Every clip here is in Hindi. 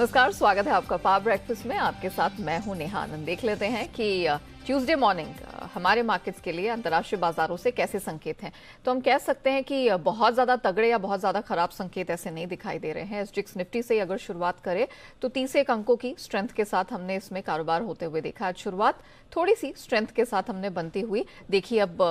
नमस्कार, स्वागत है आपका पावर ब्रेकफास्ट में। आपके साथ मैं हूं नेहा आनंद। देख लेते हैं कि ट्यूसडे मॉर्निंग हमारे मार्केट्स के लिए अंतर्राष्ट्रीय बाजारों से कैसे संकेत हैं। तो हम कह सकते हैं कि बहुत ज्यादा तगड़े या बहुत ज्यादा खराब संकेत ऐसे नहीं दिखाई दे रहे हैं। एसजीएक्स निफ्टी से अगर शुरुआत करें तो 31 अंकों की स्ट्रेंथ के साथ हमने इसमें कारोबार होते हुए देखा। आज शुरुआत थोड़ी सी स्ट्रेंथ के साथ हमने बनती हुई देखी। अब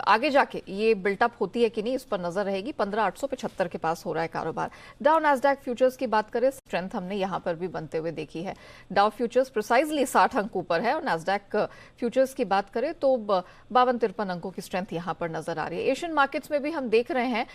आगे जाके ये बिल्टअप होती है कि नहीं, इस पर नजर रहेगी। 15,875 के पास हो रहा है कारोबार। डाउ नैस्डैक फ्यूचर्स की बात करें, स्ट्रेंथ हमने यहां पर भी बनते हुए देखी है। डाउ फ्यूचर्स प्रिसाइजली 60 अंक ऊपर है और नैस्डैक फ्यूचर्स की बात करें तो 52-53 अंकों की स्ट्रेंथ यहां पर नजर आ रही है। एशियन मार्केट्स में भी हम देख रहे हैं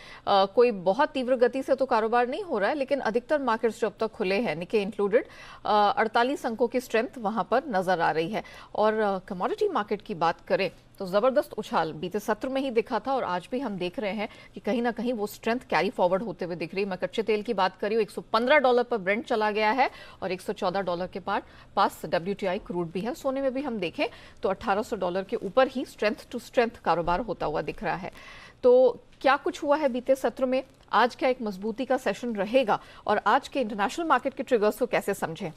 कोई बहुत तीव्र गति से तो कारोबार नहीं हो रहा है, लेकिन अधिकतर मार्केट्स जो अब तक खुले हैं, निके इंक्लूडेड, 48 अंकों की स्ट्रेंथ वहां पर नजर आ रही है। और कमोडिटी मार्केट की बात करें तो जबरदस्त उछाल बीते सत्र में ही दिखा था और आज भी हम देख रहे हैं कि कहीं ना कहीं वो स्ट्रेंथ कैरी फॉरवर्ड होते हुए दिख रही है। मैं कच्चे तेल की बात करी हूँ, $115 पर ब्रेंट चला गया है और $114 के पास WTI क्रूड भी है। सोने में भी हम देखें तो $1,800 के ऊपर ही स्ट्रेंथ टू स्ट्रेंथ कारोबार होता हुआ दिख रहा है। तो क्या कुछ हुआ है बीते सत्र में, आज क्या एक मजबूती का सेशन रहेगा और आज के इंटरनेशनल मार्केट के ट्रिगर्स को कैसे समझें,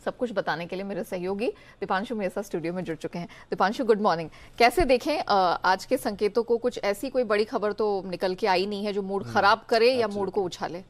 सब कुछ बताने के लिए मेरे सहयोगी दीपांशु मेरे साथ स्टूडियो में जुड़ चुके हैं। Deepanshu, good morning. कैसे देखें आज के संकेतों को? कुछ ऐसी कोई बड़ी खबर तो निकल के आई नहीं है जो मूड खराब करे या मूड को उछाले।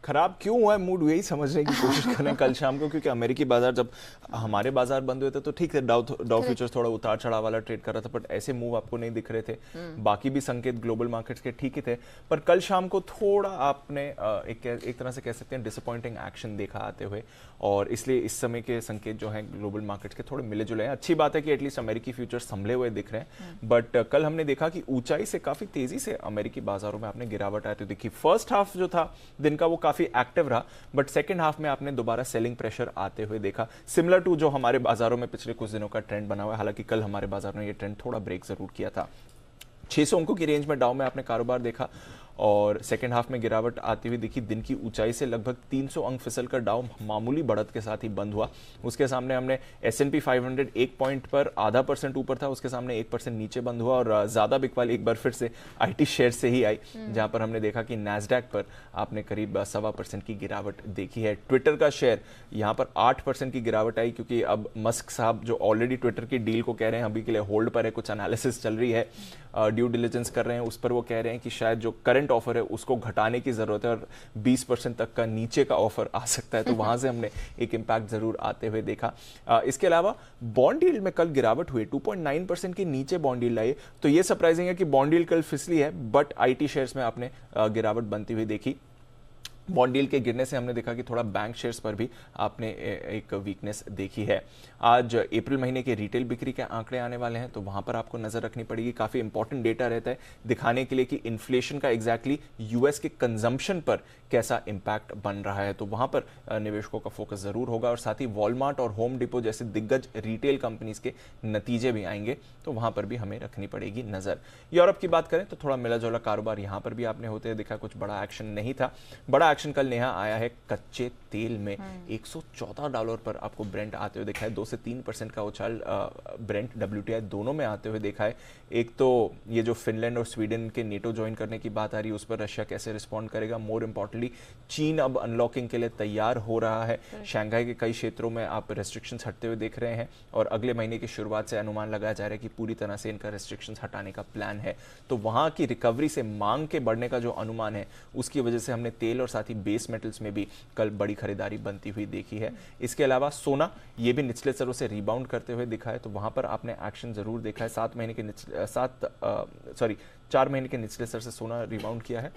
खराब क्यों हुआ है मूड, यही समझने की कोशिश करें कल शाम को, क्योंकि अमेरिकी बाजार, जब हमारे बाजार बंद हुए थे तो ठीक है, डाउ फ्यूचर्स थोड़ा उतार चढ़ाव वाला ट्रेड कर रहा था, बट ऐसे मूव आपको नहीं दिख रहे थे। बाकी भी संकेत ग्लोबल मार्केट्स के ठीक ही थे, पर कल शाम को थोड़ा आपने एक तरह से कह सकते हैं डिसअपॉइंटिंग एक्शन देखा आते हुए, और इसलिए इस समय के संकेत जो हैं ग्लोबल मार्केट्स के थोड़े मिले जुले हैं। अच्छी बात है कि एटलीस्ट अमेरिकी फ्यूचर्स संभले हुए दिख रहे हैं, बट कल हमने देखा कि ऊंचाई से काफी तेजी से अमेरिकी बाजारों में आपने गिरावट आती दिखी। फर्स्ट हाफ जो था दिन का वो काफी एक्टिव रहा, बट सेकंड हाफ में आपने दोबारा सेलिंग प्रेशर आते हुए देखा, सिमिलर टू जो हमारे बाजारों में पिछले कुछ दिनों का ट्रेंड बना हुआ है। हालांकि कल हमारे बाजार में ये ट्रेंड थोड़ा ब्रेक जरूर किया था। 600 अंकों की रेंज में डाउ में आपने कारोबार देखा और सेकेंड हाफ में गिरावट आती हुई दिखी। दिन की ऊंचाई से लगभग 300 अंक फिसलकर डाउ मामूली बढ़त के साथ ही बंद हुआ। उसके सामने हमने S&P 500 एक पॉइंट पर 0.5% ऊपर था, उसके सामने 1% नीचे बंद हुआ और ज्यादा बिकवाली एक बार फिर से IT शेयर से ही आई, जहां पर हमने देखा कि नैस्डैक पर आपने करीब 1.25% की गिरावट देखी है। ट्विटर का शेयर यहां पर 8% की गिरावट आई, क्योंकि अब मस्क साहब जो ऑलरेडी ट्विटर की डील को कह रहे हैं अभी के लिए होल्ड पर है, कुछ एनालिसिस चल रही है, ड्यू डिलिजेंस कर रहे हैं उस पर। वो कह रहे हैं कि शायद जो करंट ऑफर है उसको घटाने की जरूरत है और 20% तक का नीचे का ऑफर आ सकता है, तो वहां से हमने एक इंपैक्ट जरूर आते हुए देखा। इसके अलावा बॉन्ड यील्ड में कल गिरावट हुई, 2.9% के नीचे बॉन्ड यील्ड आई। तो ये सरप्राइजिंग है कि बॉन्ड यील्ड कल फिसली है, बट IT शेयर्स में आपने गिरावट बनती हुई देखी। बॉन्ड यील्ड के गिरने से हमने देखा कि थोड़ा बैंक शेयर्स पर भी आपने एक वीकनेस देखी है। आज अप्रैल महीने के रिटेल बिक्री के आंकड़े आने वाले हैं, तो वहां पर आपको नजर रखनी पड़ेगी। काफी इंपॉर्टेंट डेटा रहता है दिखाने के लिए कि इन्फ्लेशन का एग्जैक्टली यूएस के कंजम्पशन पर कैसा इंपैक्ट बन रहा है, तो वहां पर निवेशकों का फोकस जरूर होगा। और साथ ही वॉलमार्ट और होम डिपो जैसे दिग्गज रिटेल कंपनीज के नतीजे भी आएंगे, तो वहां पर भी हमें रखनी पड़ेगी नजर। यूरोप की बात करें तो थोड़ा मिला जुला कारोबार यहां पर भी आपने होते देखा, कुछ बड़ा एक्शन नहीं था। बड़ा एक्शन कल नेहा आया है कच्चे तेल में। $114 पर आपको ब्रेंट आते हुए देखा है, 2 से 3% का उछाल ब्रेंट WTI दोनों में आते हुए देखा है। एक तो ये जो फिनलैंड और स्वीडन के नेटो ज्वाइन करने की बात आ रही है, उस पर रशिया कैसे रिस्पॉन्ड करेगा। मोर इंपॉर्टेंटली चीन अब अनलॉकिंग के लिए तैयार हो रहा है। शंघाई के कई क्षेत्रों में आप रेस्ट्रिक्शंस हटते हुए देख रहे हैं और अगले महीने की शुरुआत से अनुमान लगाया जा रहा है कि पूरी तरह से इनका रेस्ट्रिक्शंस हटाने का प्लान है। तो वहां की रिकवरी से मांग के बढ़ने का जो अनुमान है, उसकी वजह से हमने तेल और साथ ही बेस मेटल्स में भी कल बड़ी खरीदारी बनती हुई देखी है। इसके अलावा सोना ये भी निचले स्तरों से रिबाउंड करते हुए दिखा है, तो वहां पर आपने एक्शन जरूर देखा है। 4 महीने के निचले स्तर से सोना रिबाउंड किया है।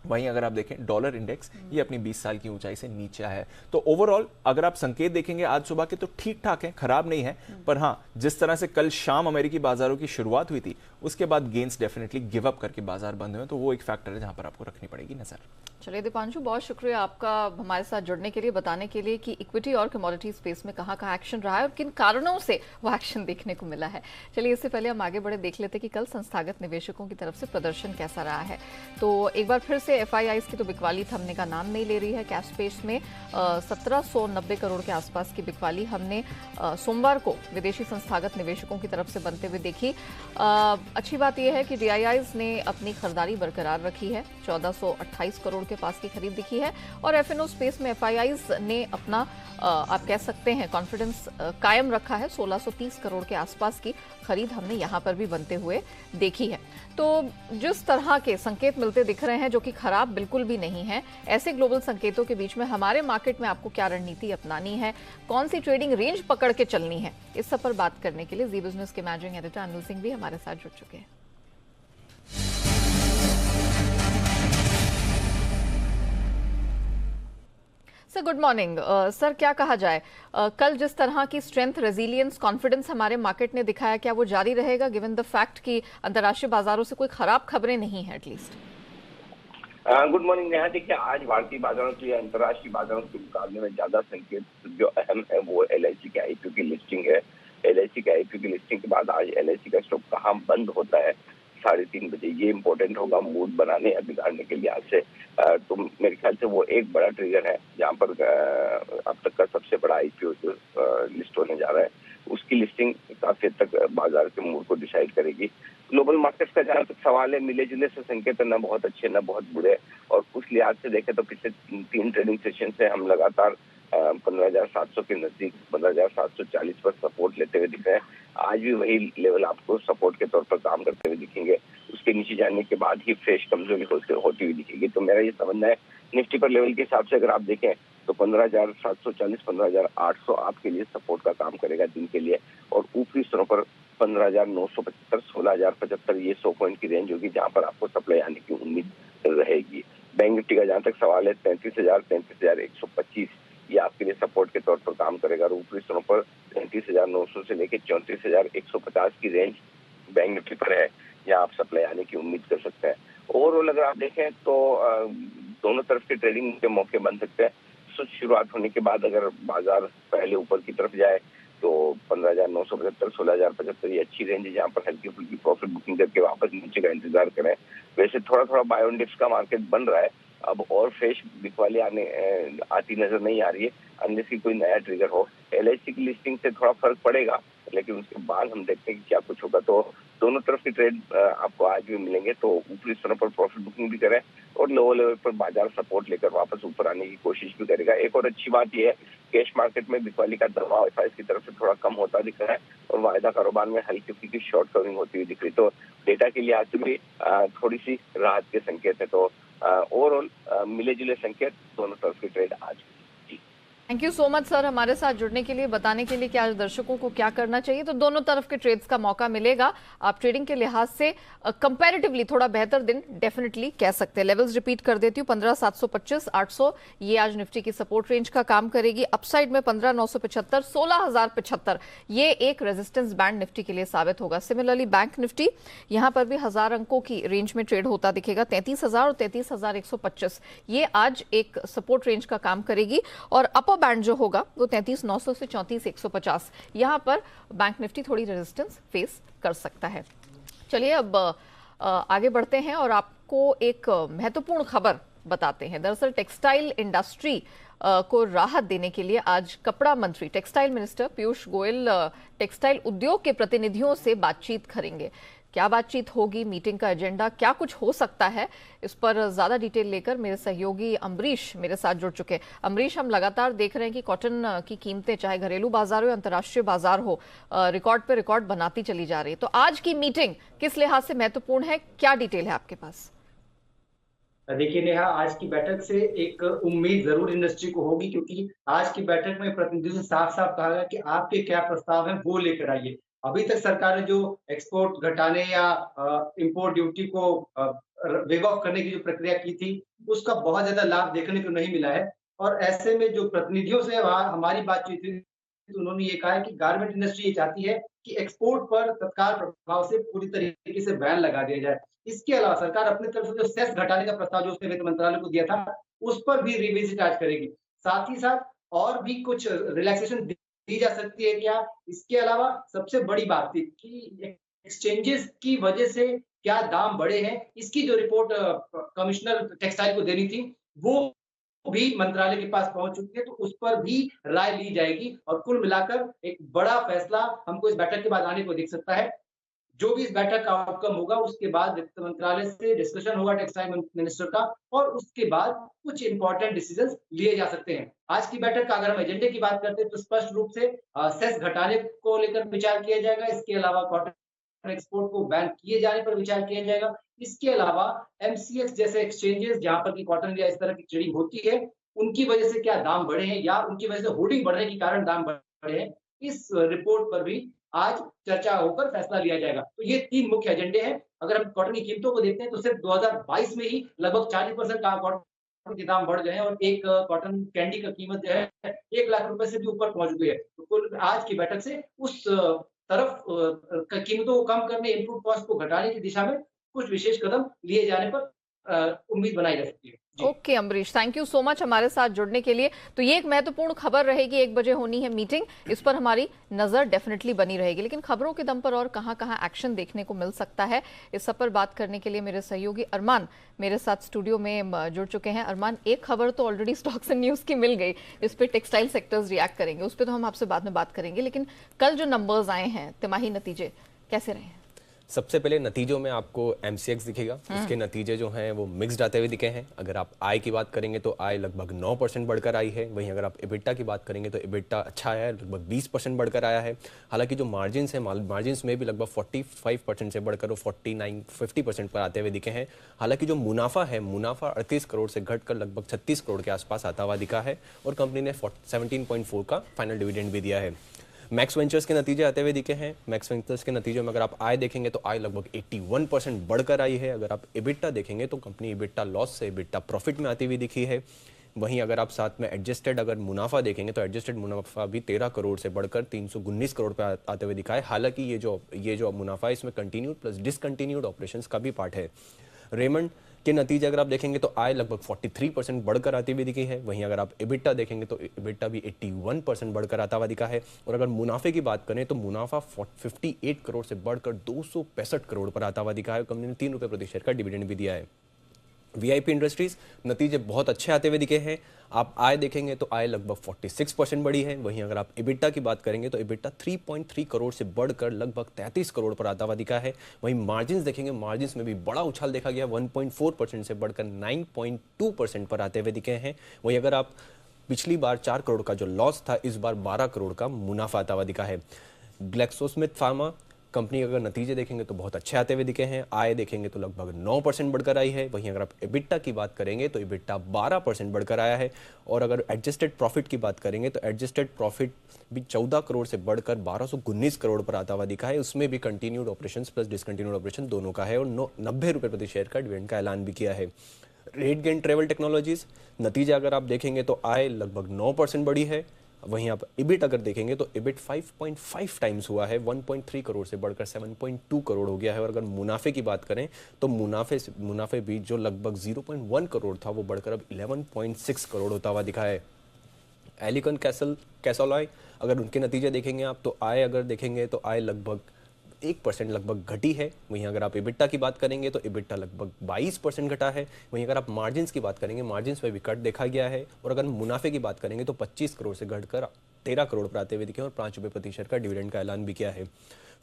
वहीं अगर आप देखें डॉलर इंडेक्स ये अपनी 20 साल की ऊंचाई से नीचे है। तो ओवरऑल अगर आप संकेत देखेंगे आज सुबह के तो ठीक ठाक है, खराब नहीं है, पर हाँ जिस तरह से कल शाम अमेरिकी बाजारों की शुरुआत हुई थी, उसके बाद गेन्स डेफिनेटली गिव अप करके बाजार बंद हुए, तो वो एक फैक्टर है जहां पर आपको रखनी पड़ेगी नजर। चलिए दीपांशु, बहुत शुक्रिया आपका हमारे साथ जुड़ने के लिए, बताने के लिए कि इक्विटी और कमोडिटी स्पेस में कहाँ कहाँ एक्शन रहा है और किन कारणों से वो एक्शन देखने को मिला है। चलिए इससे पहले हम आगे बढ़े, देख लेते कि कल संस्थागत निवेशकों की तरफ से प्रदर्शन कैसा रहा है। तो एक बार फिर से FIIs की तो बिकवाली थमने का नाम नहीं ले रही है। कैश स्पेस में 1790 करोड़ के आसपास की बिकवाली हमने सोमवार को विदेशी संस्थागत निवेशकों की तरफ से बनते हुए देखी। अच्छी बात यह है कि डीआईआईज ने अपनी खरीदारी बरकरार रखी है, 1428 करोड़ के पास की खरीद दिखी है और एफएनओ स्पेस में एफआईआईज ने अपना आप कह सकते हैं कॉन्फिडेंस कायम रखा है। 1630 करोड़ के आसपास की खरीद हमने यहां पर भी बनते हुए देखी है। तो जिस तरह के संकेत मिलते दिख रहे हैं, जो कि खराब बिल्कुल भी नहीं है, ऐसे ग्लोबल संकेतों के बीच में हमारे मार्केट में आपको क्या रणनीति अपनानी है, कौन सी ट्रेडिंग रेंज पकड़ के चलनी है, इस सब पर बात करने के लिए जी बिजनेस के मैनेजिंग एडिटर अनिल सिंह भी हमारे साथ जुड़ चुके हैं। Sir good morning. सर क्या कहा जाए, कल जिस तरह की स्ट्रेंथ, रेजिलियंस, कॉन्फिडेंस हमारे मार्केट ने दिखाया, क्या वो जारी रहेगा गिवन द फैक्ट कि अंतर्राष्ट्रीय बाजारों से कोई खराब खबरें नहीं है एटलीस्ट? Good morning Neha. देखिए, आज भारतीय बाजारों की अंतर्राष्ट्रीय बाजारों के मुकाबले में ज्यादा संकेत जो अहम है वो एलआईसी के आईपीओ की लिस्टिंग है। एलआईसी के आईपीओ की लिस्टिंग के बाद आज एलआईसी का स्टॉक कहाँ बंद होता है 3:30 बजे, ये इंपॉर्टेंट होगा मूड बनाने या बिगाड़ने के लिहाज से। तो मेरे ख्याल से वो एक बड़ा ट्रिगर है जहाँ पर अब तक का सबसे बड़ा आईपीओ जो लिस्ट होने जा रहा है, उसकी लिस्टिंग काफी हद तक बाजार के मूड को डिसाइड करेगी। ग्लोबल मार्केट्स का जहाँ तक सवाल है, मिले जुले से संकेत न बहुत अच्छे न बहुत बुरे, और उस लिहाज से देखें तो पिछले 3 ट्रेडिंग सेशन से हम लगातार 15,700 के नजदीक 15,740 पर सपोर्ट लेते हुए दिख रहे हैं। आज भी वही लेवल आपको सपोर्ट के तौर पर काम करते हुए दिखेंगे। उसके नीचे जाने के बाद ही फ्रेश कमजोरी होती हुई दिखेगी। तो मेरा ये समझना है, निफ्टी पर लेवल के हिसाब से अगर आप देखें तो 15,740 15,800 आपके लिए सपोर्ट का काम करेगा दिन के लिए, और ऊपरी स्तरों पर 15,975 16,075 ये 100 पॉइंट की रेंज होगी जहां पर आपको सप्लाई आने की उम्मीद रहेगी। बैंक निफ्टी का जहां तक सवाल है 33,000 33,125 ये आपके लिए सपोर्ट के तौर पर काम करेगा, और ऊपरी स्तरों पर 33,900 से लेकर 34,150 की रेंज बैंक निफ्टी पर है, यहाँ आप सप्लाई आने की उम्मीद कर सकते हैं। ओवरऑल अगर आप देखें तो दोनों तरफ के ट्रेडिंग के मौके बन सकते हैं। शुरुआत होने के बाद अगर बाजार पहले ऊपर की तरफ जाए तो 15,975 16,075 ये अच्छी रेंज है जहाँ पर हल्की फुल्की प्रॉफिट बुकिंग करके वापस नीचे का इंतजार करें। वैसे थोड़ा थोड़ा बाय ऑन डिप्स का मार्केट बन रहा है, अब और फ्रेश बिकवाली आती नजर नहीं आ रही है अनलेस की कोई नया ट्रिगर हो। एलआईसी की लिस्टिंग से थोड़ा फर्क पड़ेगा, लेकिन उसके बाद हम देखते हैं कि क्या कुछ होगा। तो दोनों तरफ की ट्रेड आपको आज भी मिलेंगे, तो ऊपरी स्तरों पर प्रॉफिट बुकिंग भी करें और लोअर लेवल पर बाजार सपोर्ट लेकर वापस ऊपर आने की कोशिश भी करेगा। एक और अच्छी बात यह है, कैश मार्केट में बिकवाली का दबाव एफआईआई की तरफ से थोड़ा कम होता दिख रहा है और वायदा कारोबार में हल्की फुल्की शॉर्ट कवरिंग होती हुई दिख रही। तो डेटा के लिहाज से भी थोड़ी सी राहत के संकेत है। तो ओवरऑल मिले जुले संकेत दोनों तरफ की ट्रेड आज। Thank you so much sir हमारे साथ जुड़ने के लिए, बताने के लिए कि आज दर्शकों को क्या करना चाहिए। तो दोनों तरफ के ट्रेड्स का मौका मिलेगा। आप ट्रेडिंग के लिहाज से कंपैरेटिवली थोड़ा बेहतर दिन डेफिनेटली कह सकते हैं। लेवल्स रिपीट कर देती हूँ, 15,725 800 ये आज निफ्टी की सपोर्ट रेंज का काम करेगी। अपसाइड में 15,975 16,075 ये एक रेजिस्टेंस बैंड निफ्टी के लिए साबित होगा। सिमिलरली बैंक निफ्टी यहाँ पर भी 1000 अंकों की रेंज में ट्रेड होता दिखेगा। 33,000 और 33,125 ये आज एक सपोर्ट रेंज का काम करेगी, और अपर बैंड जो होगा वो 33,900 से 34,150 यहां पर बैंक निफ्टी थोड़ी रेजिस्टेंस फेस कर सकता है। चलिए अब आगे बढ़ते हैं और आपको एक महत्वपूर्ण खबर बताते हैं। दरअसल टेक्सटाइल इंडस्ट्री को राहत देने के लिए आज कपड़ा मंत्री textile minister Piyush Goyal textile उद्योग के प्रतिनिधियों से बातचीत करेंगे। क्या बातचीत होगी, मीटिंग का एजेंडा क्या कुछ हो सकता है, इस पर ज्यादा डिटेल लेकर मेरे सहयोगी अमरीश मेरे साथ जुड़ चुके हैं। अमरीश, हम लगातार देख रहे हैं कि कॉटन की कीमतें चाहे घरेलू बाजार हो या अंतर्राष्ट्रीय बाजार हो, रिकॉर्ड पे रिकॉर्ड बनाती चली जा रही है। तो आज की मीटिंग किस लिहाज से महत्वपूर्ण है, क्या डिटेल है आपके पास? देखिए नेहा, आज की बैठक से एक उम्मीद जरूर इंडस्ट्री को होगी, क्योंकि आज की बैठक में प्रतिनिधियों से साफ साफ कहा गया कि आपके क्या प्रस्ताव हैं वो लेकर आइए। अभी तक सरकार ने जो एक्सपोर्ट घटाने या इंपोर्ट ड्यूटी को वेव ऑफ करने की जो प्रक्रिया की थी, उसका बहुत ज्यादा लाभ देखने को नहीं मिला है। और ऐसे में जो प्रतिनिधियों से हमारी बातचीत हुई तो उन्होंने ये कहा है कि गारमेंट इंडस्ट्री ये चाहती है कि एक्सपोर्ट पर तत्काल प्रभाव से पूरी तरीके से बैन लगा दिया जाए। इसके अलावा सरकार अपनी तरफ से जो सेस घटाने का प्रस्ताव जो उसने वित्त मंत्रालय को दिया था, उस पर भी रिविजिट आज करेगी। साथ ही साथ और भी कुछ रिलैक्सेशन दी जा सकती है क्या? इसके अलावा सबसे बड़ी बात थी कि एक्सचेंजेस की वजह से क्या दाम बढ़े हैं, इसकी जो रिपोर्ट कमिश्नर टेक्सटाइल को देनी थी, वो भी मंत्रालय के पास पहुंच चुकी है, तो उस पर भी राय ली जाएगी। और कुल मिलाकर एक बड़ा फैसला हमको इस बैठक के बाद आने को दिख सकता है। जो भी इस बैठक का आउटकम होगा उसके बाद वित्त मंत्रालय से डिस्कशन होगा टेक्सटाइल मिनिस्टर का, और उसके बाद कुछ इंपॉर्टेंट डिसीजन लिए जा सकते हैं। आज की बैठक का अगर हम एजेंडे की बात करते हैं तो स्पष्ट रूप से सेस घटाने को लेकर विचार किया जाएगा। इसके अलावा कॉटन एक्सपोर्ट को बैन किए जाने पर विचार किया जाएगा। इसके अलावा एमसीएक्स जैसे एक्सचेंजेस जहां पर की कॉटन या इस तरह की ट्रेडिंग होती है, उनकी वजह से क्या दाम बढ़े हैं या उनकी वजह से होर्डिंग बढ़ने के कारण दाम बढ़े हैं, इस रिपोर्ट पर भी आज चर्चा होकर फैसला लिया जाएगा। तो ये 3 मुख्य एजेंडे हैं। अगर हम कॉटन की कीमतों को देखते हैं तो सिर्फ 2022 में ही लगभग 40% का कॉटन के दाम बढ़ गए हैं और एक कॉटन कैंडी का कीमत जो है 1 लाख रुपए से भी ऊपर पहुंच गई है। तो कुल आज की बैठक से उस तरफ कीमतों को कम करने, इनपुट कॉस्ट को घटाने की दिशा में कुछ विशेष कदम लिए जाने पर उम्मीद बनाई जा सकती है। Okay Ambarish, thank you so much हमारे साथ जुड़ने के लिए। तो ये एक महत्वपूर्ण खबर रहेगी, 1 बजे होनी है मीटिंग, इस पर हमारी नजर डेफिनेटली बनी रहेगी। लेकिन खबरों के दम पर और कहां एक्शन देखने को मिल सकता है, इस सब पर बात करने के लिए मेरे सहयोगी अरमान मेरे साथ स्टूडियो में जुड़ चुके हैं। अरमान, एक खबर तो ऑलरेडी स्टॉक्स एंड न्यूज की मिल गई, इस पर टेक्सटाइल सेक्टर्स रिएक्ट करेंगे, उस पर तो हम आपसे बाद में बात करेंगे। लेकिन कल जो नंबर्स आए हैं, तिमाही नतीजे कैसे रहे हैं? सबसे पहले नतीजों में आपको एमसीएक्स दिखेगा। उसके नतीजे जो हैं वो मिक्स्ड आते हुए दिखे हैं। अगर आप आय की बात करेंगे तो आय लगभग 9% बढ़कर आई है। वहीं अगर आप इबिटा की बात करेंगे तो इबिटा अच्छा आया है, लगभग 20% बढ़कर आया है। हालांकि जो मार्जिन्स हैं, मार्जिन्स में भी लगभग 45% से बढ़कर वो 49-50% पर आते हुए दिखे हैं। हालांकि जो मुनाफा है, मुनाफा 38 करोड़ से घटकर लगभग 36 करोड़ के आसपास आता हुआ दिखा है और कंपनी ने 17.4 का फाइनल डिविडेंड भी दिया है। मैक्स वेंचर्स के नतीजे आते हुए दिखे हैं। मैक्स वेंचर्स के नतीजों में अगर आप आय देखेंगे तो आय लगभग 81% बढ़कर आई है। अगर आप इबिटा देखेंगे तो कंपनी इबिटा लॉस से इबिटा प्रॉफिट में आती हुई दिखी है। वहीं अगर आप साथ में एडजस्टेड अगर मुनाफा देखेंगे तो एडजस्टेड मुनाफा भी 13 करोड़ से बढ़कर 319 करोड़ पर आते हुए दिखा है। हालांकि ये जो मुनाफा है इसमें कंटिन्यूड प्लस डिसकंटिन्यूड ऑपरेशंस का भी पार्ट है। रेमंड के नतीजे अगर आप देखेंगे तो आय लगभग 43% बढ़कर आती हुई दिखी है। वहीं अगर आप इबिटा देखेंगे तो इबिटा भी 81% बढ़कर आता हुआ दिखा है। और अगर मुनाफे की बात करें तो मुनाफा 58 करोड़ से बढ़कर 265 करोड़ पर आता हुआ दिखा है। कंपनी ने 3 रुपये प्रति शेयर का डिविडेंड भी दिया है। वीआईपी इंडस्ट्रीज नतीजे बहुत अच्छे आते हुए दिखे हैं। आप आय देखेंगे तो आय लगभग 46% बढ़ी है। वहीं अगर आप इबिटा की बात करेंगे तो इबिटा 3.3 करोड़ से बढ़कर लगभग 33 करोड़ पर आता हुआ दिखा है। वहीं मार्जिन्स देखेंगे, मार्जिन्स में भी बड़ा उछाल देखा गया, 1.4% से बढ़कर 9.2% पर आते हुए दिखे हैं। वहीं अगर आप पिछली बार 4 करोड़ का जो लॉस था, इस बार 12 करोड़ का मुनाफा आता हुआ दिखा है। ग्लैक्सोस्मिथ फार्मा कंपनी अगर नतीजे देखेंगे तो बहुत अच्छे आते हुए दिखे हैं। आय देखेंगे तो लगभग 9% बढ़कर आई है। वहीं अगर आप इबिटा की बात करेंगे तो इबिटा 12% बढ़कर आया है। और अगर एडजस्टेड प्रॉफिट की बात करेंगे तो एडजस्टेड प्रॉफिट भी 14 करोड़ से बढ़कर 1219 करोड़ पर आता हुआ दिखा है। उसमें भी continued operations plus discontinued operation दोनों का है और 90 रुपये प्रति शेयर का डिविडेंड का ऐलान भी किया है। रेटगेन ट्रेवल टेक्नोलॉजीज नतीजे अगर आप देखेंगे तो आय लगभग 9% बढ़ी है। वहीं आप इबिट अगर देखेंगे तो इबिट 5.5 टाइम्स हुआ है, 1.3 करोड़ से बढ़कर 7.2 करोड़ हो गया है। और अगर मुनाफे की बात करें तो मुनाफे भी जो लगभग 0.1 करोड़ था वो बढ़कर अब 11.6 करोड़ होता हुआ दिखा है। एलिकन कैसोलॉय अगर उनके नतीजे देखेंगे आप तो आय अगर देखेंगे तो आय लगभग 1% लगभग घटी है। वहीं अगर आप इबिटा की बात करेंगे तो इबिटा लगभग 22% घटा है। वहीं अगर आप मार्जिन्स की बात करेंगे, मार्जिन्स में भी कट देखा गया है। और अगर मुनाफे की बात करेंगे तो 25 करोड़ से घटकर 13 करोड़ पर आते हुए दिखे और 5 रुपये प्रति शेयर का डिविडेंड का ऐलान भी किया है।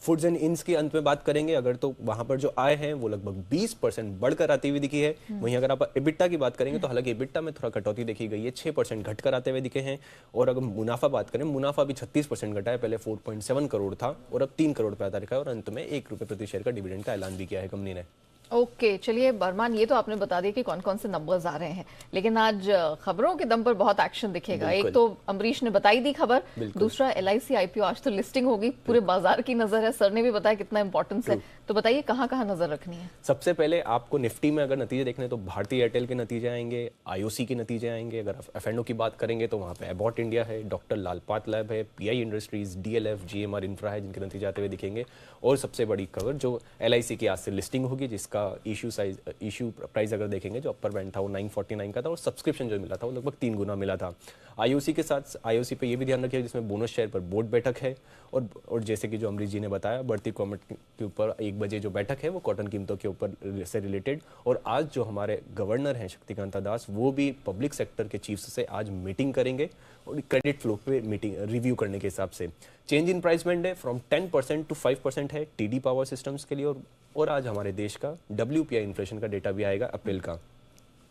फूड्स एंड इंस की अंत में बात करेंगे अगर तो वहां पर जो आय है वो लगभग 20% बढ़कर आती हुई दिखी है। वहीं अगर आप इबिटा की बात करेंगे तो हालांकि इबिटा में थोड़ा कटौती देखी गई है, 6% घटकर आते हुए दिखे हैं। और अगर मुनाफा बात करें, मुनाफा भी 36% घटा है, पहले 4.7 करोड़ था और अब 3 करोड़ पर आता दिखा है। और अंत में 1 रुपये प्रति शेयर का डिविडेंड का ऐलान भी किया है कंपनी ने। ओके, चलिए बरमान, ये तो आपने बता दिया कि कौन कौन से नंबर्स आ रहे हैं, लेकिन आज खबरों के दम पर बहुत एक्शन दिखेगा। एक तो अम्बरीश ने बताई दी खबर, दूसरा LIC IPO, आज तो लिस्टिंग होगी, पूरे बाजार की नजर है, सर ने भी बताया कितना इंपॉर्टेंस है। तो बताइए कहाँ कहाँ नजर रखनी है? सबसे पहले आपको निफ्टी में अगर नतीजे देखने तो भारतीय एयरटेल के नतीजे आएंगे, IOC के नतीजे आएंगे। अगर आप F&O की बात करेंगे तो वहाँ पे एबॉट इंडिया है, डॉक्टर लाल पाथलैब है, PI industries, DLF, GMR infra है, जिनके नतीजे आते हुए दिखेंगे। और सबसे बड़ी खबर जो LIC की आज से लिस्टिंग होगी, जिसका इशू प्राइस अगर देखेंगे जो अपर बैंड था वो 949 का था और सब्सक्रिप्शन जो मिला था वो लगभग 3 गुना मिला था। IOC के साथ IOC पे ये भी ध्यान रखिए जिसमें बोनस शेयर पर बोर्ड बैठक है। और जैसे कि जो अमरीश जी ने बताया, बढ़ती कॉमेट के ऊपर एक 1 बजे जो बैठक है वो कॉटन कीमतों के ऊपर से रिलेटेड, और आज जो हमारे गवर्नर हैं शक्तिकांता दास, वो भी पब्लिक सेक्टर के चीफ्स से आज मीटिंग करेंगे और क्रेडिट फ्लो पे मीटिंग रिव्यू करने के हिसाब से। चेंज इन प्राइस बैंड है फ्रॉम 10% to 5% है टीडी पावर सिस्टम्स के लिए, और आज हमारे देश का WPI इन्फ्लेशन का डेटा भी आएगा अप्रैल का।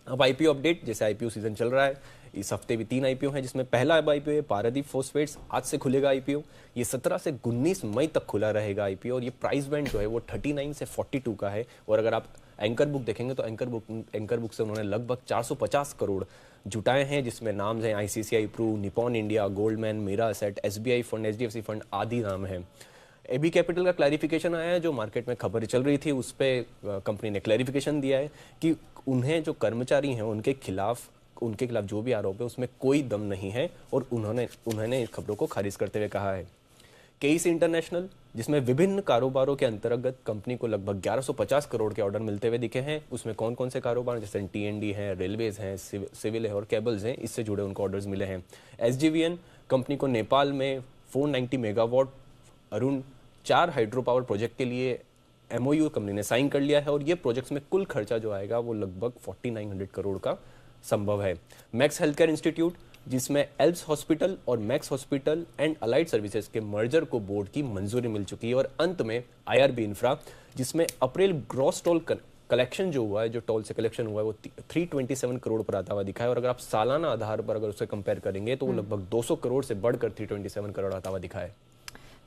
अब आईपीओ अपडेट, जैसे आईपीओ सीजन चल रहा है, इस हफ्ते भी 3 आईपीओ हैं, जिसमें पहला आईपीओ है पारादीप फॉस्फेट्स, आज से खुलेगा आईपीओ। ये 17 से 19 मई तक खुला रहेगा आईपीओ, और ये प्राइस बैंड जो है वो 39 से 42 का है। और अगर आप एंकर बुक देखेंगे तो एंकर बुक से उन्होंने लगभग 450 करोड़ जुटाए हैं, जिसमें नाम हैं ICICI Pru, Nippon India, Goldman, Mirae asset, SBI fund, HDFC fund आदि नाम हैं। एबी कैपिटल का क्लैरिफिकेशन आया है, जो मार्केट में खबर चल रही थी उस पर कंपनी ने क्लैरिफिकेशन दिया है कि उन्हें जो कर्मचारी हैं उनके खिलाफ जो भी आरोप है उसमें कोई दम नहीं है, और उन्होंने इस खबरों को खारिज करते हुए कहा है। केईसी इंटरनेशनल, जिसमें विभिन्न कारोबारों के अंतर्गत कंपनी को लगभग 1150 करोड़ के ऑर्डर मिलते हुए दिखे हैं, उसमें कौन कौन से कारोबार जैसे टीएनडी है, रेलवेज हैं, सिविल है और केबल्स हैं, इससे जुड़े उनको ऑर्डर्स मिले हैं। एसजीवीएन कंपनी को नेपाल में 490 megawatt Arun 4 hydro power project के लिए एमओयू कंपनी ने साइन कर लिया है, और ये प्रोजेक्ट्स में कुल खर्चा जो आएगा वो लगभग 4900 करोड़ का संभव है। मैक्स हेल्थ केयर इंस्टीट्यूट, जिसमें एल्प्स हॉस्पिटल और max hospital and allied services के मर्जर को बोर्ड की मंजूरी मिल चुकी है। और अंत में आईआरबी इंफ्रा, जिसमें अप्रैल ग्रॉस टोल कलेक्शन जो हुआ है, जो टोल से कलेक्शन हुआ है वो 327 करोड़ पर आता हुआ दिखा है, और अगर आप सालाना आधार पर अगर उसे कंपेयर करेंगे तो वो लगभग 200 करोड़ से बढ़कर 327 करोड़ आता हुआ दिखा है।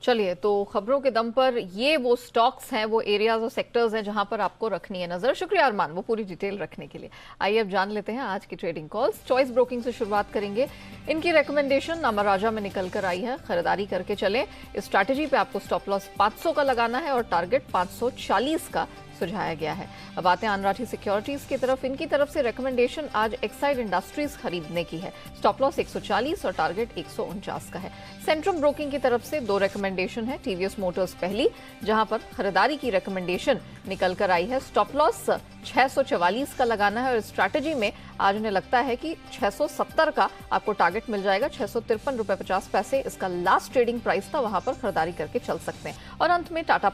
चलिए, तो खबरों के दम पर ये वो स्टॉक्स हैं, वो एरियाज और सेक्टर्स हैं जहां पर आपको रखनी है नजर। शुक्रिया अरमान वो पूरी डिटेल रखने के लिए। आइए अब जान लेते हैं आज की ट्रेडिंग कॉल्स। चॉइस ब्रोकिंग से शुरुआत करेंगे। इनकी रिकमेंडेशन अमर राजा में निकल कर आई है, खरीदारी करके चलें। इस स्ट्रैटेजी पे आपको स्टॉप लॉस 500 का लगाना है और टारगेट 540 का सुझाया गया है। अब आते हैं अनराठी सिक्योरिटीज की तरफ। इनकी तरफ से रिकमेंडेशन आज एक्साइड इंडस्ट्रीज खरीदने की है। स्टॉप लॉस 140 और टारगेट 149 का है। सेंट्रम ब्रोकिंग की तरफ से 2 रिकमेंडेशन है। टीवीएस मोटर्स पहली, जहां पर खरीदारी की रिकमेंडेशन निकल कर आई है। स्टॉप लॉस 644 का लगाना है और स्ट्रैटेजी में आज उन्हें लगता है कि 670 का आपको टारगेट मिल जाएगा। 653 रुपए 50 पैसे इसका लास्ट ट्रेडिंग प्राइस था, वहां पर खरीदारी करके चल सकते हैं। और अंत में टाटा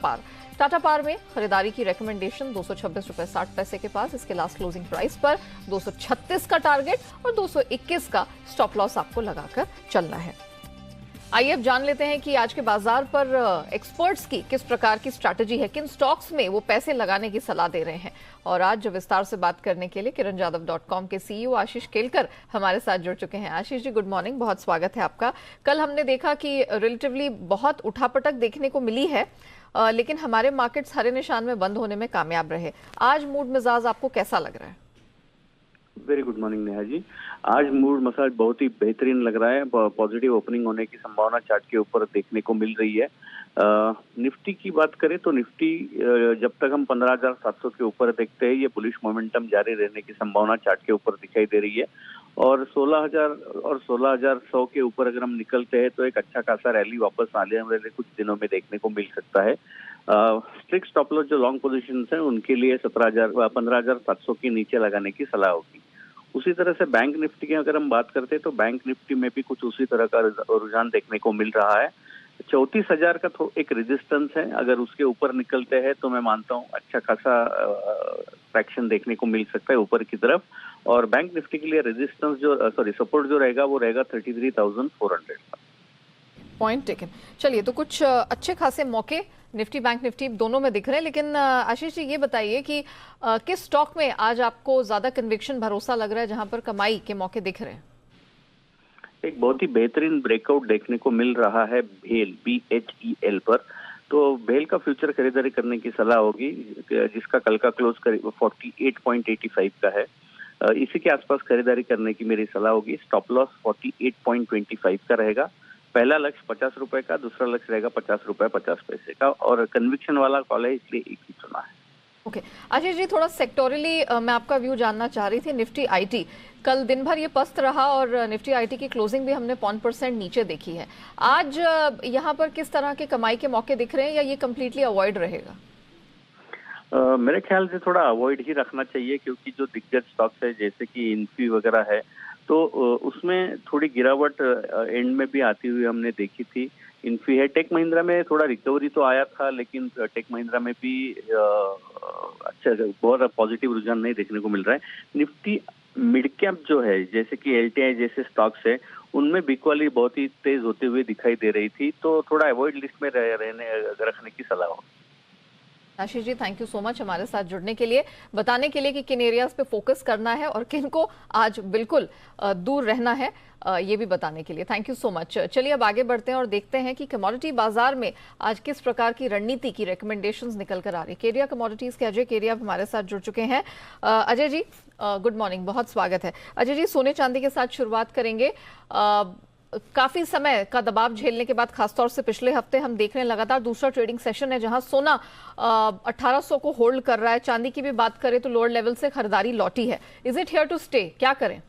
पार में खरीदारी की रिकमेंडेशन 226 रुपए 60 पैसे के पास, इसके लास्ट क्लोजिंग प्राइस पर 236 का टारगेट और 221 का स्टॉप लॉस आपको लगाकर चलना है। आइए अब जान लेते हैं कि आज के बाजार पर एक्सपर्ट्स की किस प्रकार की स्ट्रैटेजी है, किन स्टॉक्स में वो पैसे लगाने की सलाह दे रहे हैं। और आज जो विस्तार से बात करने के लिए kiranjadhav.com के सीईओ आशीष केलकर हमारे साथ जुड़ चुके हैं। आशीष जी, गुड मॉर्निंग, बहुत स्वागत है आपका। कल हमने देखा कि रिलेटिवली बहुत उठापटक देखने को मिली है, लेकिन हमारे मार्केट्स हरे निशान में बंद होने में कामयाब रहे। आज मूड मिजाज आपको कैसा लग रहा है? वेरी गुड मॉर्निंग नेहा जी। आज मूड मसाज बहुत ही बेहतरीन लग रहा है। पॉजिटिव ओपनिंग होने की संभावना चार्ट के ऊपर देखने को मिल रही है। निफ्टी की बात करें तो निफ्टी जब तक हम 15,700 के ऊपर देखते हैं, ये बुलिश मोमेंटम जारी रहने की संभावना चार्ट के ऊपर दिखाई दे रही है। और 16,000 और 16,100 के ऊपर अगर हम निकलते हैं तो एक अच्छा खासा रैली वापस आने वाले कुछ दिनों में देखने को मिल सकता है। स्ट्रिक्ट स्टॉप लॉस जो लॉन्ग पोजीशंस हैं उनके लिए 15,700 के नीचे लगाने की सलाह होगी। उसी तरह से बैंक निफ्टी की अगर हम बात करते हैं तो बैंक निफ्टी में भी कुछ उसी तरह का रुझान देखने को मिल रहा है। 34,000 का एक रेजिस्टेंस है, अगर उसके ऊपर निकलते हैं तो मैं मानता हूँ अच्छा खासा ट्रैक्शन देखने को मिल सकता है ऊपर की तरफ। और बैंक निफ्टी के लिए रेजिस्टेंस सपोर्ट जो रहेगा वो रहेगा 33,400 का। Point taken. चलिए, तो कुछ अच्छे खासे मौके निफ्टी बैंक निफ्टी दोनों में दिख रहे हैं, लेकिन आशीष जी ये बताइए कि किस स्टॉक में आज आपको ज्यादा कन्विक्शन भरोसा लग रहा है, जहां पर कमाई के मौके दिख रहे हैं? एक बहुत ही बेहतरीन ब्रेकआउट देखने को मिल रहा है भेल BHEL पर। तो भेल का फ्यूचर खरीदारी करने की सलाह होगी, जिसका कल का क्लोज 48.85 का है। इसी के आसपास खरीदारी करने की मेरी सलाह होगी। स्टॉप लॉस 48.25 का रहेगा। पहला लक्ष्य 50 रुपए का, दूसरा लक्ष्य रहेगा 50 रुपए 50 पैसे का। और कन्विक्शन वाला कॉल है, इसलिए एक ही चुना है। ओके आशीष जी, थोड़ा सेक्टोरली मैं आपका व्यू जानना चाह रही थी। निफ्टी आईटी कल दिन भर ये पस्त रहा और निफ्टी आईटी की क्लोजिंग भी हमने 0.5% नीचे देखी है। आज यहाँ पर किस तरह के कमाई के मौके दिख रहे हैं, या ये कम्प्लीटली अवॉइड रहेगा? मेरे ख्याल से थोड़ा अवॉइड ही रखना चाहिए, क्योंकि जो दिग्गज स्टॉक्स है जैसे कि इन्फी वगैरह है तो उसमें थोड़ी गिरावट एंड में भी आती हुई हमने देखी थी। इन्फी है। टेक महिंद्रा में थोड़ा रिकवरी तो आया था, लेकिन टेक महिंद्रा में भी अच्छा बहुत पॉजिटिव रुझान नहीं देखने को मिल रहा है। निफ्टी मिड कैप जो है, जैसे कि एलटीआई जैसे स्टॉक्स है, उनमें बिकवाली बहुत ही तेज होते हुए दिखाई दे रही थी, तो थोड़ा अवॉइड लिस्ट में रखने की सलाह हो। Ashish ji, thank you so much हमारे साथ जुड़ने के लिए, बताने के लिए कि किन एरियाज पे फोकस करना है और किन को आज बिल्कुल दूर रहना है, ये भी बताने के लिए थैंक यू सो मच। चलिए अब आगे बढ़ते हैं और देखते हैं कि कमोडिटी बाजार में आज किस प्रकार की रणनीति की रिकमेंडेशंस निकल कर आ रही है। केरिया कमोडिटीज के अजय केरिया हमारे साथ जुड़ चुके हैं। अजय जी गुड मॉर्निंग, बहुत स्वागत है। अजय जी, सोने चांदी के साथ शुरुआत करेंगे। काफी समय का दबाव झेलने के बाद, खासतौर से पिछले हफ्ते हम देख रहे हैं लगातार दूसरा ट्रेडिंग सेशन है जहां सोना 1800 को होल्ड कर रहा है। चांदी की भी बात करें तो लोअर लेवल से खरीदारी लौटी है। Is it here to stay, क्या करें?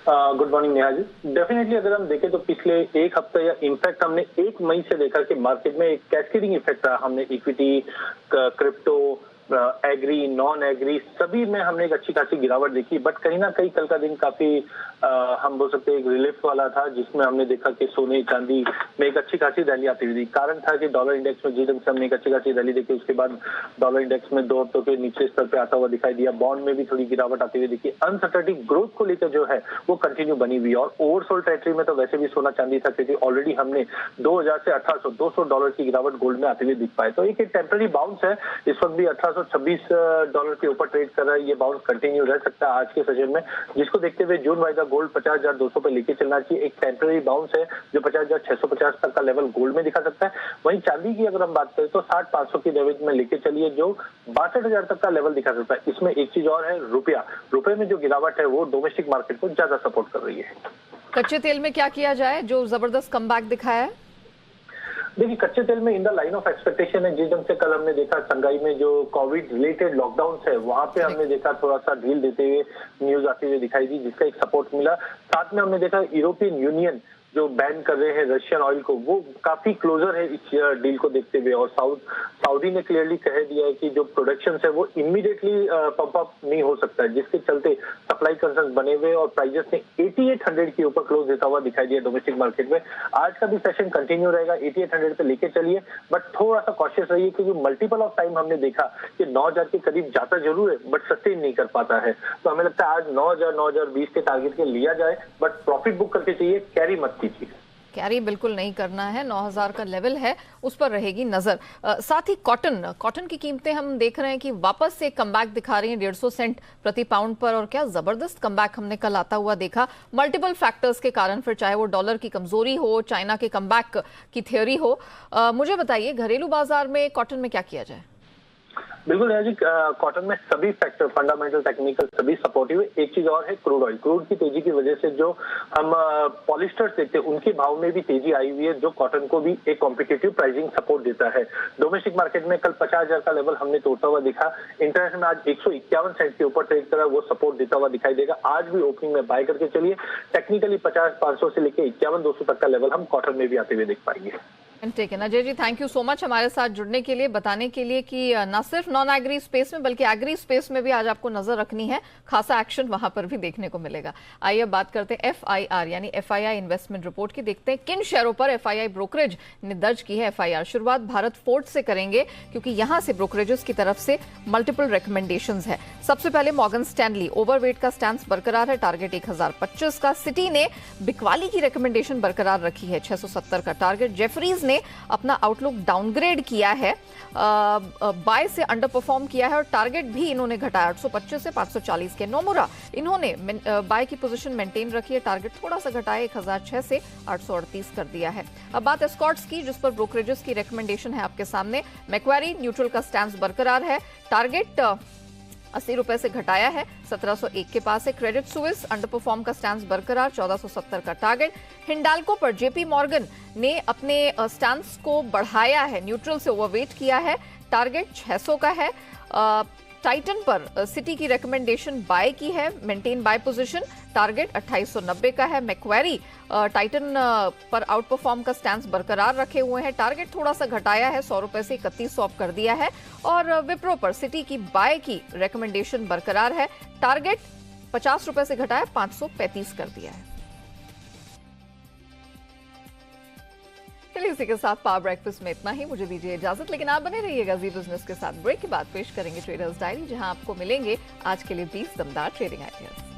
Good morning Neha ji. Definitely अगर हम देखें तो पिछले एक हफ्ते या इनफैक्ट हमने 1 मई से देखा कि मार्केट में एक कैस्केडिंग इफेक्ट रहा। हमने equity, crypto, agri, non agri सभी में हमने एक अच्छी खासी गिरावट देखी, बट कहीं ना कहीं कल का दिन काफी हम बोल सकते हैं एक रिलीफ वाला था, जिसमें हमने देखा कि सोने चांदी में एक अच्छी खासी रैली आती हुई। कारण था कि डॉलर इंडेक्स में जिस ढंग से हमने एक अच्छी खासी रैली देखी, उसके बाद डॉलर इंडेक्स में 2 हफ्तों के नीचे स्तर पे आता हुआ दिखाई दिया। बॉन्ड में भी थोड़ी गिरावट आती हुई दिखी। अनसर्टेनिटी ग्रोथ को लेकर जो है वो कंटिन्यू बनी हुई, और ओवरसोल्ड टेरिटरी में तो वैसे भी सोना चांदी था, क्योंकि ऑलरेडी हमने 2000 से 1800 $200 की गिरावट गोल्ड में आते हुए दिख पाए। तो एक टेम्पररी बाउंस है, इस वक्त भी $1826 के ऊपर ट्रेड कर रहा है। ये बाउंस कंटिन्यू रह सकता है आज के सेशन में, जिसको देखते हुए जून वाइदा गोल्ड 50,200 पे लेके चलना चाहिए। एक टेम्पररी बाउंस है जो 50,650 तक का लेवल गोल्ड में दिखा सकता है। वहीं चांदी की अगर हम बात करें तो 60,500 की रेंज में लेके चलिए, जो 62,000 तक का लेवल दिखा सकता है। इसमें एक चीज और है, रुपए में जो गिरावट है वो डोमेस्टिक मार्केट को ज्यादा सपोर्ट कर रही है। कच्चे तेल में क्या किया जाए, जो जबरदस्त कमबैक दिखाया है? देखिए, कच्चे तेल में in the line of expectation है। जिस ढंग से कल हमने देखा संघाई में जो कोविड रिलेटेड लॉकडाउन है, वहां पे हमने देखा थोड़ा सा ढील देते हुए न्यूज आते हुए दिखाई दी, जिसका एक सपोर्ट मिला। साथ में हमने देखा यूरोपियन यूनियन जो बैन कर रहे हैं रशियन ऑयल को, वो काफी क्लोजर है इस डील को देखते हुए। और सऊदी ने क्लियरली कह दिया है कि जो प्रोडक्शन है वो इमीडिएटली पंप अप नहीं हो सकता है, जिसके चलते सप्लाई कंसर्न बने हुए और प्राइजेस ने 8800 के ऊपर क्लोज देता हुआ दिखाई दिया डोमेस्टिक मार्केट में। आज का भी सेशन कंटिन्यू रहेगा, 8800 पे लेके चलिए, बट थोड़ा सा कॉशियस रहिए, क्योंकि मल्टीपल ऑफ टाइम हमने देखा कि 9000 के करीब जाता जरूर है बट सस्टेन नहीं कर पाता है। तो हमें लगता है आज 9000 9020 के टारगेट के लिया जाए, बट प्रॉफिट बुक करके चाहिए, कैरी मत कीजिए। कैरी बिल्कुल नहीं करना है, 9000 का लेवल है, उस पर रहेगी नजर। साथ ही कॉटन की कीमतें हम देख रहे हैं कि वापस से कमबैक दिखा रही हैं 150 सेंट प्रति पाउंड पर, और क्या जबरदस्त कमबैक हमने कल आता हुआ देखा मल्टीपल फैक्टर्स के कारण, फिर चाहे वो डॉलर की कमजोरी हो, चाइना के कमबैक की थ्योरी हो। मुझे बताइए घरेलू बाजार में कॉटन में क्या किया जाए? बिल्कुल जी, कॉटन में सभी फैक्टर फंडामेंटल टेक्निकल सभी सपोर्टिव है। एक चीज और है, क्रूड ऑयल। क्रूड की तेजी की वजह से जो हम पॉलिस्टर्स देखते हैं उनके भाव में भी तेजी आई हुई है, जो कॉटन को भी एक कॉम्पिटिटिव प्राइसिंग सपोर्ट देता है। डोमेस्टिक मार्केट में कल 50,000 का लेवल हमने तोड़ता हुआ दिखा। इंटरनेशनल में आज 151 सेंट के ऊपर ट्रेड करा, वो सपोर्ट देता हुआ दिखाई देगा। आज भी ओपनिंग में बाय करके चलिए। टेक्निकली 50,500 से लेकर 51,200 तक का लेवल हम कॉटन में भी आते हुए देख पाएंगे। ठीक है Ajay ji, thank you so much हमारे साथ जुड़ने के लिए, बताने के लिए कि न सिर्फ नॉन एग्री स्पेस में बल्कि एग्री स्पेस में भी आज आपको नजर रखनी है, खासा एक्शन वहां पर भी देखने को मिलेगा। आइए अब बात करते हैं FIR यानी FII इन्वेस्टमेंट रिपोर्ट की। देखते हैं किन शेयरों पर FII ब्रोकरेज ने दर्ज की है FIR। शुरुआत भारत फोर्ज से करेंगे, क्योंकि यहां से ब्रोकरेजेस की तरफ से मल्टीपल रिकमेंडेशंस है। सबसे पहले मॉर्गन स्टैनली ओवरवेट का स्टैंस बरकरार है, टारगेट 1025 का। सिटी ने बिकवाली की रिकमेंडेशन बरकरार रखी है, 670 का टारगेट। जेफरीज ने अपना आउटलुक डाउनग्रेड किया है, बाय से अंडर परफॉर्म किया है और टारगेट भी इन्होंने घटाया 825 से 540 के। नोमुरा इन्होंने बाय की पोजीशन मेंटेन रखी है, टारगेट थोड़ा सा घटाया 1006 से 838 कर दिया है। अब बात एस्कॉर्ट्स की, जिस पर ब्रोकरेजेस की रिकमेंडेशन है आपके सामने। मैक्वारी न्यूट्रल का स्टैंस बरकरार है, टारगेट 80 रुपए से घटाया है, 1701 के पास है। क्रेडिट स्विस अंडर परफॉर्म का स्टैंस बरकरार, 1470 का टारगेट। हिंडाल्को पर जेपी मॉर्गन ने अपने स्टैंस को बढ़ाया है, न्यूट्रल से ओवरवेट किया है, टारगेट 600 का है। टाइटन पर सिटी की रिकमेंडेशन बाय की है, मेंटेन बाय पोजीशन, टारगेट 2890 का है। मैक्वेरी टाइटन पर आउट परफॉर्म का स्टैंस बरकरार रखे हुए हैं, टारगेट थोड़ा सा घटाया है, 100 रुपए से 3100 कर दिया है। और विप्रो पर सिटी की बाय की रिकमेंडेशन बरकरार है, टारगेट 50 रुपए से घटाया 535 कर दिया है। चलिए इसी के साथ पावर ब्रेकफास्ट में इतना ही। मुझे दीजिए इजाजत, लेकिन आप बने रहिएगा जी बिजनेस के साथ। ब्रेक के बाद पेश करेंगे ट्रेडर्स डायरी, जहां आपको मिलेंगे आज के लिए 20 दमदार ट्रेडिंग आइडियाज।